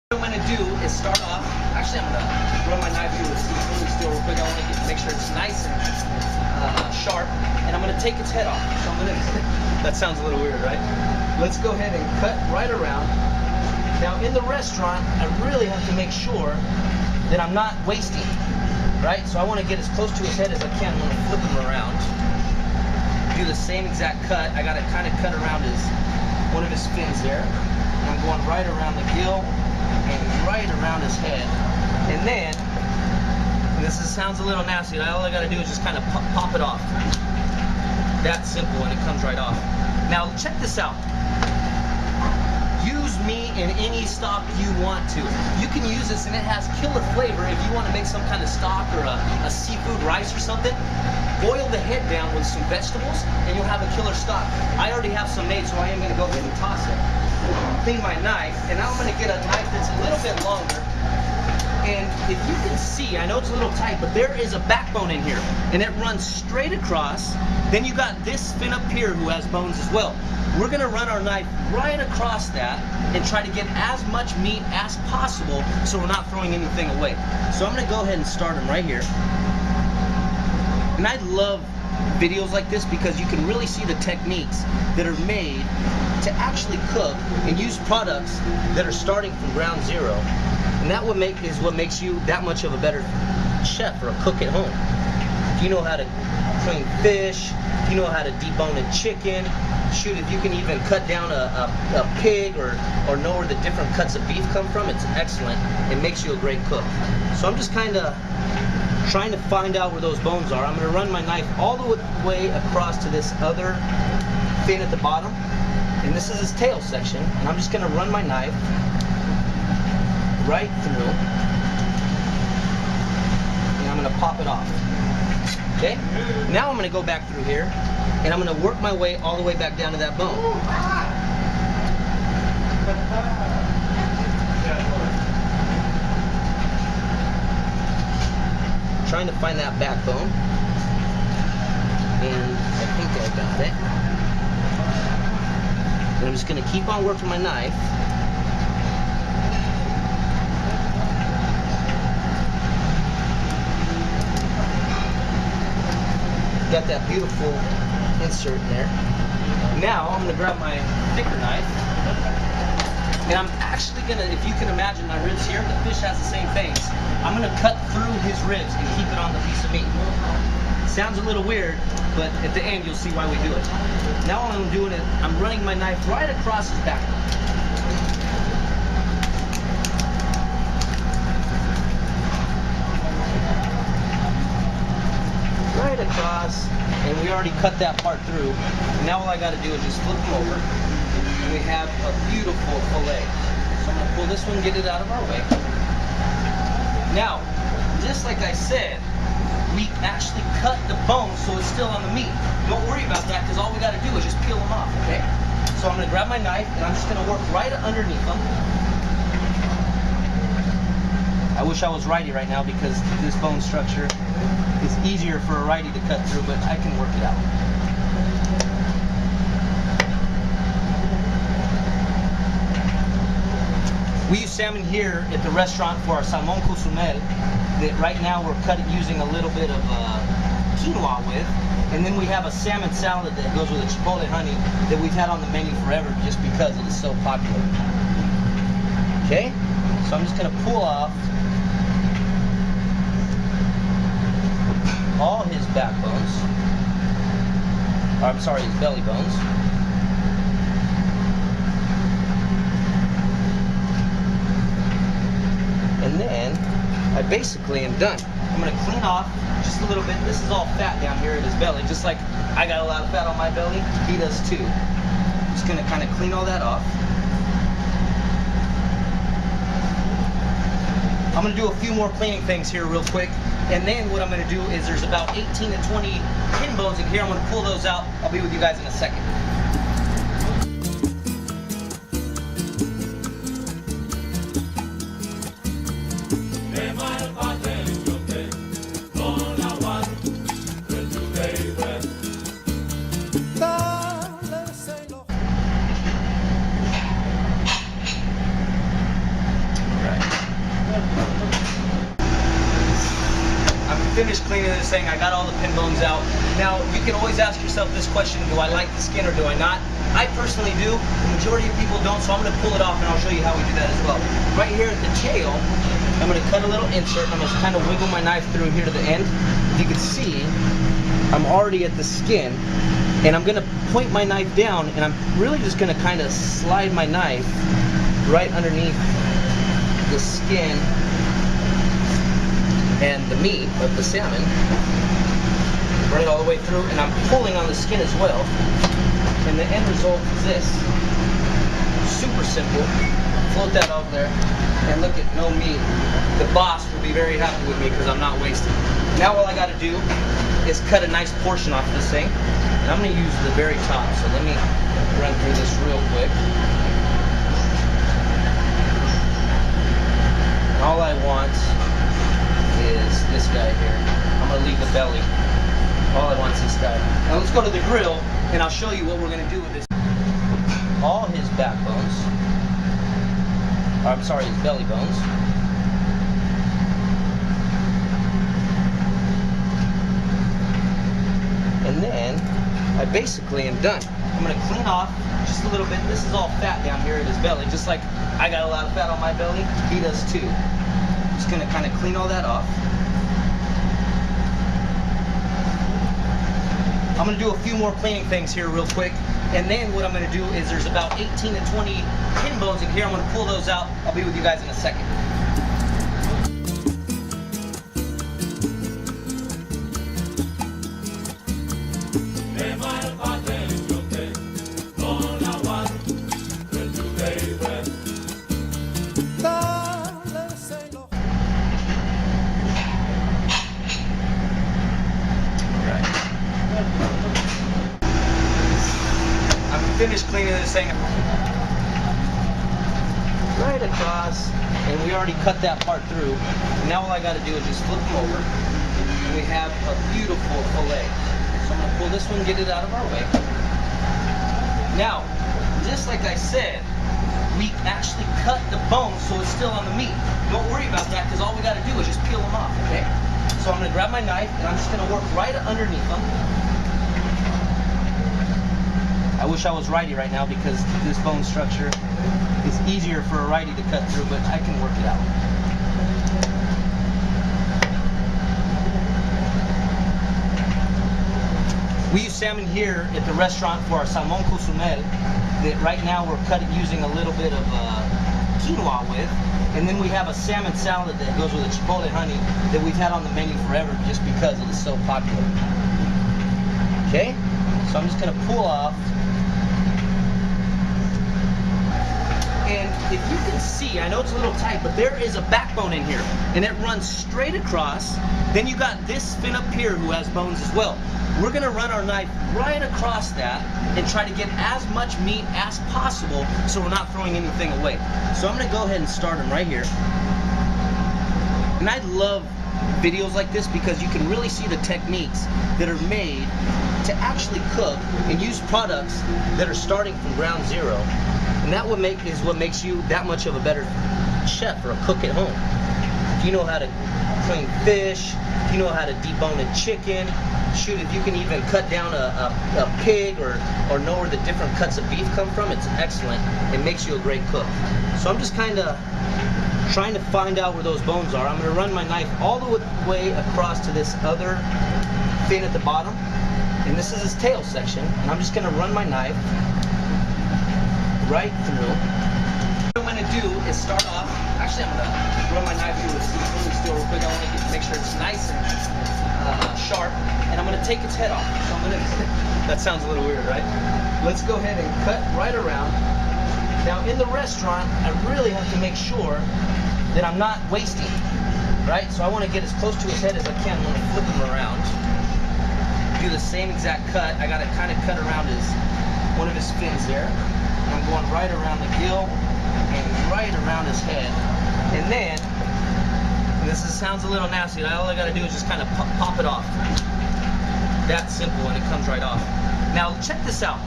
What I'm going to do is start off, actually I'm going to run my knife through a seafood steel real quick. I want to make sure it's nice and sharp, and I'm going to take its head off. So I'm going to, that sounds a little weird, right? Let's go ahead and cut right around. Now in the restaurant, I really have to make sure that I'm not wasting, right? So I want to get as close to his head as I can. I'm going to flip him around. Do the same exact cut. I got to kind of cut around one of his fins there. And I'm going right around the gill and right around his head. And then, and this sounds a little nasty, all I got to do is just kind of pop it off. That's simple, and it comes right off. Now check this out. Use meat in any stock you want to. You can use this and it has killer flavor if you want to make some kind of stock or a seafood rice or something. Boil the head down with some vegetables and you'll have a killer stock. I already have some made, so I am going to go ahead and toss it. Clean my knife, and now I'm going to get a knife that's a little bit longer. And if you can see, I know it's a little tight, but there is a backbone in here, and it runs straight across. Then you got this fin up here who has bones as well. We're going to run our knife right across that and try to get as much meat as possible so we're not throwing anything away. So I'm going to go ahead and start them right here. And I love videos like this because you can really see the techniques that are made to actually cook and use products that are starting from ground zero. And that is what makes you that much of a better chef or a cook at home. If you know how to clean fish, if you know how to debone a chicken, shoot, if you can even cut down a pig or know where the different cuts of beef come from, it's excellent. It makes you a great cook. So I'm just kind of trying to find out where those bones are. I'm going to run my knife all the way across to this other fin at the bottom. And this is his tail section. And I'm just going to run my knife right through. And I'm going to pop it off. Okay? Now I'm going to go back through here. And I'm going to work my way all the way back down to that bone. Trying to find that backbone, and I think I got it. And I'm just going to keep on working my knife. Got that beautiful insert in there. Now I'm going to grab my thicker knife, and I'm actually going to, if you can imagine my ribs here, the fish has the same things. I'm going to cut through his ribs and keep it on the piece of meat. Sounds a little weird, but at the end you'll see why we do it. Now what I'm doing is I'm running my knife right across his back. Right across, and we already cut that part through. Now all I got to do is just flip them over, and we have a beautiful fillet. So I'm going to pull this one, get it out of our way. Now, just like I said, we actually cut the bone so it's still on the meat. Don't worry about that because all we got to do is just peel them off, okay? So I'm going to grab my knife and I'm just going to work right underneath them. I wish I was righty right now because this bone structure is easier for a righty to cut through, but I can work it out. We use salmon here at the restaurant for our salmon consumé that right now we're using a little bit of quinoa with. And then we have a salmon salad that goes with a chipotle honey that we've had on the menu forever just because it is so popular. Okay? So I'm just going to pull off all his backbones. Or I'm sorry, his belly bones. And then I basically am done. I'm going to clean off just a little bit. This is all fat down here in his belly, just like I got a lot of fat on my belly. He does too. Just going to kind of clean all that off. I'm going to do a few more cleaning things here real quick. And then what I'm going to do is there's about 18 to 20 pin bones in here. I'm going to pull those out. I'll be with you guys in a second. I'm finished cleaning this thing. I got all the pin bones out. Now, you can always ask yourself this question, do I like the skin or do I not? I personally do. The majority of people don't, so I'm going to pull it off and I'll show you how we do that as well. Right here at the tail, I'm going to cut a little insert. I'm going to kind of wiggle my knife through here to the end. You can see I'm already at the skin, and I'm going to point my knife down, and I'm really just going to kind of slide my knife right underneath the skin and the meat of the salmon, run it all the way through, and I'm pulling on the skin as well. And the end result is this. Super simple. Float that over there, and look at no meat. The boss will be very happy with me because I'm not wasting. Now all I got to do is cut a nice portion off this thing, and I'm going to use the very top. So let me run through this real quick. And all I want is this guy here. I'm going to leave the belly. All I want is this guy. Now let's go to the grill, and I'll show you what we're going to do with this. All his backbones, or I'm sorry, his belly bones. And then I basically am done. I'm going to clean off just a little bit. This is all fat down here at his belly, just like I got a lot of fat on my belly. He does too. Just going to kind of clean all that off. I'm going to do a few more cleaning things here real quick, and then what I'm going to do is there's about 18 to 20 pin bones in here. I'm going to pull those out. I'll be with you guys in a second. Finished cleaning this thing right across, and we already cut that part through. Now all I got to do is just flip them over, and we have a beautiful fillet. So I'm going to pull this one, get it out of our way. Now, just like I said, we actually cut the bones so it's still on the meat. Don't worry about that, because all we got to do is just peel them off, okay? So I'm going to grab my knife, and I'm just going to work right underneath them. I wish I was righty right now because this bone structure is easier for a righty to cut through, but I can work it out. We use salmon here at the restaurant for our salmon consumel that right now we're cutting using a little bit of quinoa with, and then we have a salmon salad that goes with a chipotle honey that we've had on the menu forever just because it is so popular. Okay, so I'm just going to pull off. And if you can see, I know it's a little tight, but there is a backbone in here, and it runs straight across. Then you got this fin up here who has bones as well. We're gonna run our knife right across that and try to get as much meat as possible so we're not throwing anything away. So I'm gonna go ahead and start them right here. And I love videos like this because you can really see the techniques that are made to actually cook and use products that are starting from ground zero. And that is what makes you that much of a better chef or a cook at home. If you know how to clean fish, if you know how to debone a chicken, shoot, if you can even cut down a pig or know where the different cuts of beef come from, it's excellent. It makes you a great cook. So I'm just kind of trying to find out where those bones are. I'm going to run my knife all the way across to this other fin at the bottom. And this is his tail section. And I'm just going to run my knife right through. What I'm going to do is start off, actually I'm going to run my knife through the steel real quick. I want to make sure it's nice and sharp, and I'm going to take its head off. So I'm going to, that sounds a little weird, right? Let's go ahead and cut right around. Now in the restaurant, I really have to make sure that I'm not wasting, right? So I want to get as close to his head as I can. I'm going to flip him around. Do the same exact cut. I got to kind of cut around one of his fins there. And I'm going right around the gill and right around his head. And then, sounds a little nasty, all I got to do is just kind of pop it off. That's simple, and it comes right off. Now check this out.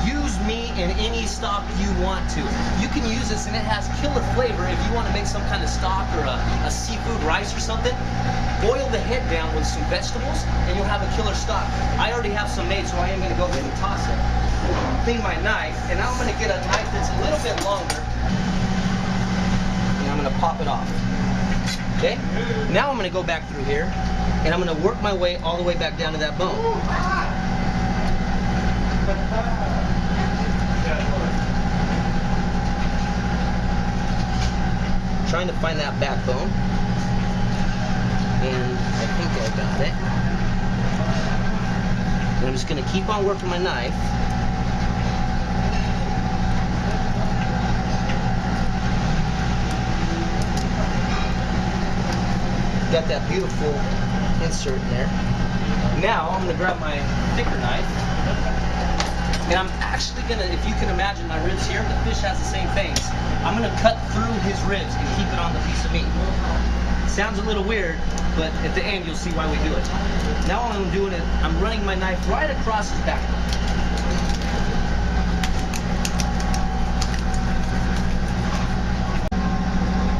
Use meat in any stock you want to. You can use this and it has killer flavor if you want to make some kind of stock or a seafood rice or something. Boil the head down with some vegetables and you'll have a killer stock. I already have some made, so I am going to go ahead and toss it. Clean my knife, and now I'm going to get a knife that's a little bit longer, and I'm going to pop it off. Okay? Now I'm going to go back through here, and I'm going to work my way all the way back down to that bone. Trying to find that backbone, and I think I got it. And I'm just going to keep on working my knife. Got that beautiful insert in there. Now I'm going to grab my thicker knife, and I'm actually going to, if you can imagine my ribs here, the fish has the same things. I'm going to cut through his ribs and keep it on the piece of meat. Sounds a little weird, but at the end you'll see why we do it. Now all I'm doing is I'm running my knife right across his backbone.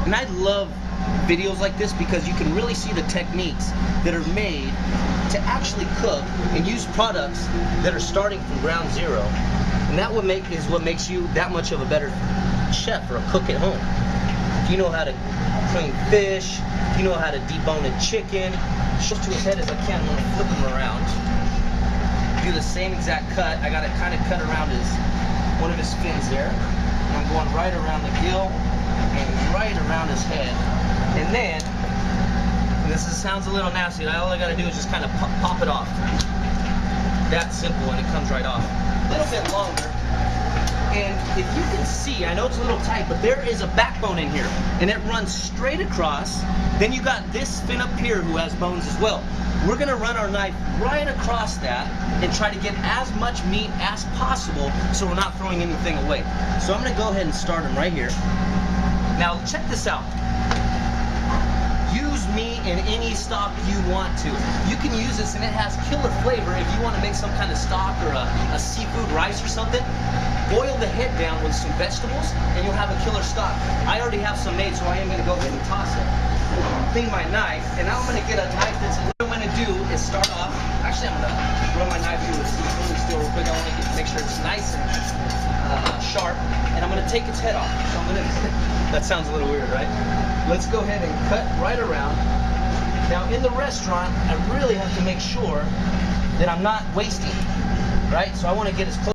And I love videos like this because you can really see the techniques that are made to actually cook and use products that are starting from ground zero. And that is what makes you that much of a better chef or a cook at home. If you know how to clean fish, you know how to debone a chicken, close to his head as I can. I'm going to flip him around. Do the same exact cut. I got it kind of cut around one of his fins there. And I'm going right around the gill and right around his head. And then, sounds a little nasty, all I got to do is just kind of pop it off. That's simple, and it comes right off. A little bit longer. And if you can see, I know it's a little tight, but there is a backbone in here, and it runs straight across. Then you got this fin up here who has bones as well. We're going to run our knife right across that and try to get as much meat as possible so we're not throwing anything away. So I'm going to go ahead and start him right here. Now check this out. Use meat in any stock you want to. You can use this and it has killer flavor if you want to make some kind of stock or a seafood rice or something. Boil the head down with some vegetables and you'll have a killer stock. I already have some made, so I am going to go ahead and toss it. Clean my knife, and now I'm going to get a knife that's what I'm going to do is start off. Actually, I'm going to run my knife through the spoon still real quick. I want to make sure it's nice and sharp, and I'm going to take its head off. So I'm going to. That sounds a little weird, right? Let's go ahead and cut right around. Now, in the restaurant, I really have to make sure that I'm not wasting, right? So I want to get as close